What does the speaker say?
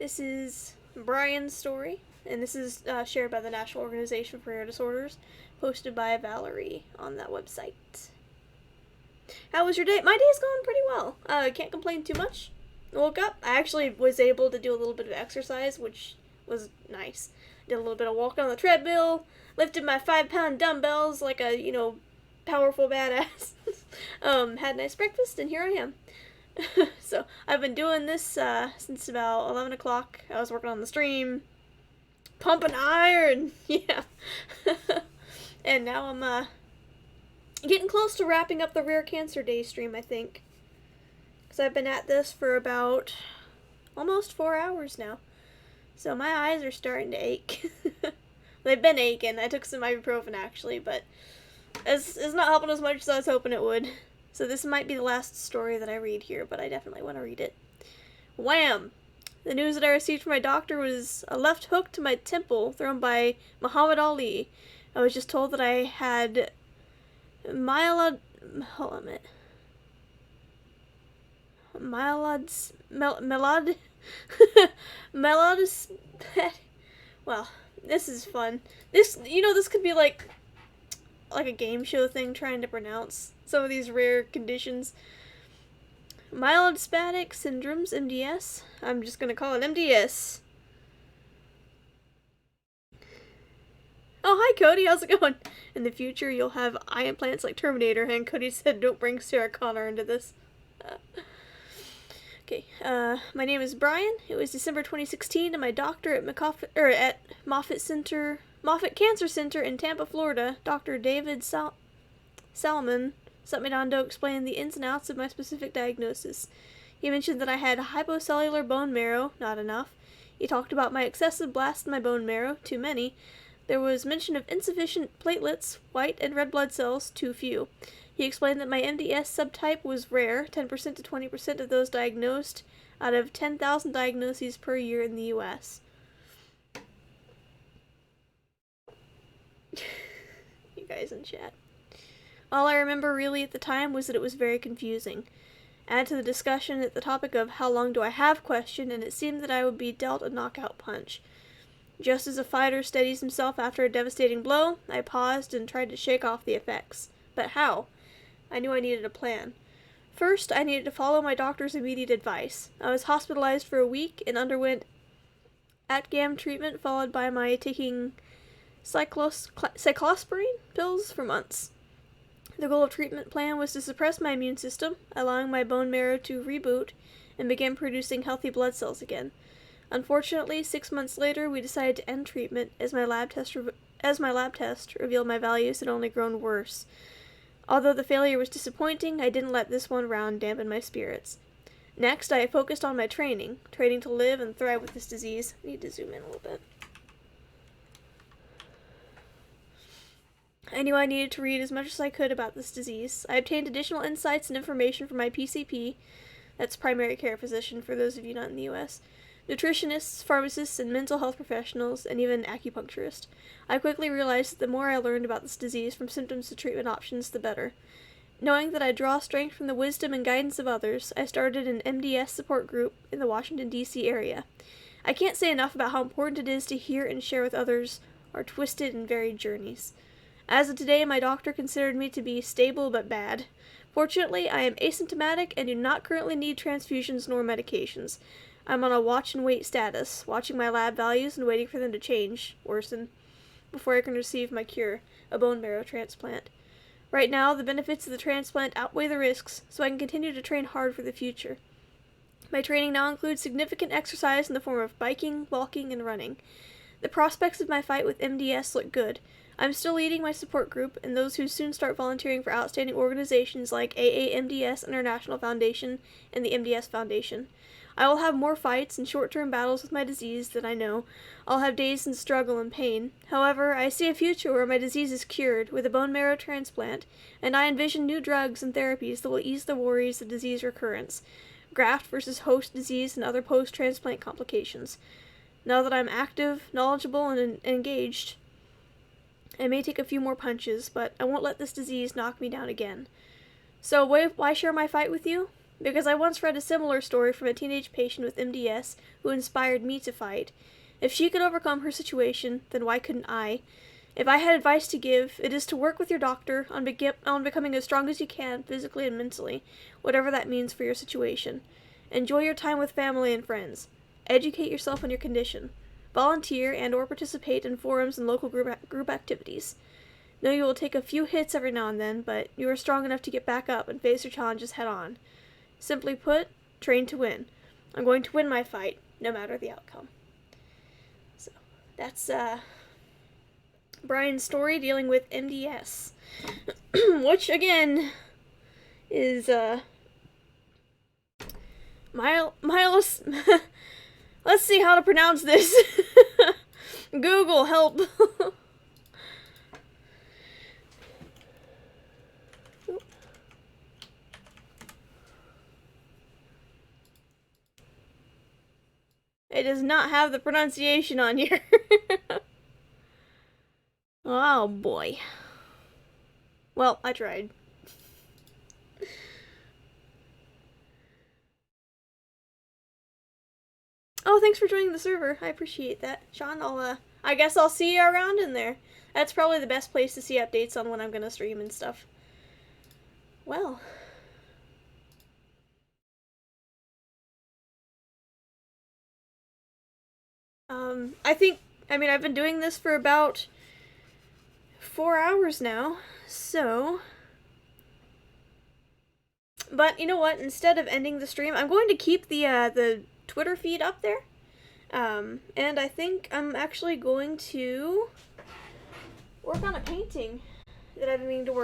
This is Brian's story, and this is shared by the National Organization for Rare Disorders, posted by Valerie on that website. How was your day? My day's going pretty well. I can't complain too much. I woke up. I actually was able to do a little bit of exercise, which was nice. Did a little bit of walking on the treadmill, lifted my 5-pound dumbbells like a, powerful badass. Had a nice breakfast, and here I am. So, I've been doing this since about 11 o'clock. I was working on the stream, pumping iron, yeah. And now I'm getting close to wrapping up the Rare Cancer Day stream, I think. Because I've been at this for about almost 4 hours now. So my eyes are starting to ache. They've been aching. I took some ibuprofen actually, but it's not helping as much as I was hoping it would. So this might be the last story that I read here, but I definitely want to read it. Wham! The news that I received from my doctor was a left hook to my temple thrown by Muhammad Ali. I was just told that I had hold on a minute. Well, this is fun. This could be like a game show thing trying to pronounce some of these rare conditions. Myelodysplastic Syndromes, MDS. I'm just gonna call it MDS. Oh, hi Cody, how's it going? In the future, you'll have eye implants like Terminator, and Cody said don't bring Sarah Connor into this. Okay, my name is Brian. It was December 2016, and my doctor at Moffitt Cancer Center in Tampa, Florida, Dr. David Salmon, sent me down to explain the ins and outs of my specific diagnosis. He mentioned that I had hypocellular bone marrow, not enough. He talked about my excessive blasts in my bone marrow, too many. There was mention of insufficient platelets, white and red blood cells, too few. He explained that my MDS subtype was rare, 10% to 20% of those diagnosed out of 10,000 diagnoses per year in the U.S. You guys in chat. All I remember really at the time was that it was very confusing. Add to the discussion at the topic of how long do I have question, and it seemed that I would be dealt a knockout punch. Just as a fighter steadies himself after a devastating blow, I paused and tried to shake off the effects. But how? I knew I needed a plan. First, I needed to follow my doctor's immediate advice. I was hospitalized for a week and underwent Atgam treatment, followed by my taking cyclosporine pills for months. The goal of treatment plan was to suppress my immune system, allowing my bone marrow to reboot and begin producing healthy blood cells again. Unfortunately, 6 months later, we decided to end treatment as my lab test revealed my values had only grown worse. Although the failure was disappointing, I didn't let this one round dampen my spirits. Next, I focused on my training to live and thrive with this disease. I need to zoom in a little bit. I knew I needed to read as much as I could about this disease. I obtained additional insights and information from my PCP, that's primary care physician for those of you not in the U.S., nutritionists, pharmacists, and mental health professionals, and even acupuncturists. I quickly realized that the more I learned about this disease, from symptoms to treatment options, the better. Knowing that I draw strength from the wisdom and guidance of others, I started an MDS support group in the Washington, D.C. area. I can't say enough about how important it is to hear and share with others our twisted and varied journeys. As of today, my doctor considered me to be stable but bad. Fortunately, I am asymptomatic and do not currently need transfusions nor medications. I'm on a watch-and-wait status, watching my lab values and waiting for them to worsen, before I can receive my cure, a bone marrow transplant. Right now, the benefits of the transplant outweigh the risks, so I can continue to train hard for the future. My training now includes significant exercise in the form of biking, walking, and running. The prospects of my fight with MDS look good. I'm still leading my support group, and those who soon start volunteering for outstanding organizations like AAMDS International Foundation and the MDS Foundation. I will have more fights and short-term battles with my disease than I know. I'll have days in struggle and pain. However, I see a future where my disease is cured with a bone marrow transplant, and I envision new drugs and therapies that will ease the worries of disease recurrence, graft versus host disease, and other post-transplant complications. Now that I'm active, knowledgeable, and engaged, I may take a few more punches, but I won't let this disease knock me down again. So why share my fight with you? because I once read a similar story from a teenage patient with MDS who inspired me to fight. If she could overcome her situation, then why couldn't I? If I had advice to give, it is to work with your doctor on becoming as strong as you can, physically and mentally, whatever that means for your situation. Enjoy your time with family and friends. Educate yourself on your condition. Volunteer and or participate in forums and local group activities. Know you will take a few hits every now and then, but you are strong enough to get back up and face your challenges head on. Simply put, train to win. I'm going to win my fight, no matter the outcome. So, that's, Brian's story dealing with MDS. Which, again, is, Let's see how to pronounce this. Google, help. It does not have the pronunciation on here. Oh boy. Well, I tried. Oh, thanks for joining the server. I appreciate that. Sean, I guess I'll see you around in there. That's probably the best place to see updates on when I'm gonna stream and stuff. Well. I've been doing this for about 4 hours now, so... But, you know what, instead of ending the stream, I'm going to keep the Twitter feed up there. And I think I'm actually going to work on a painting that I've been meaning to work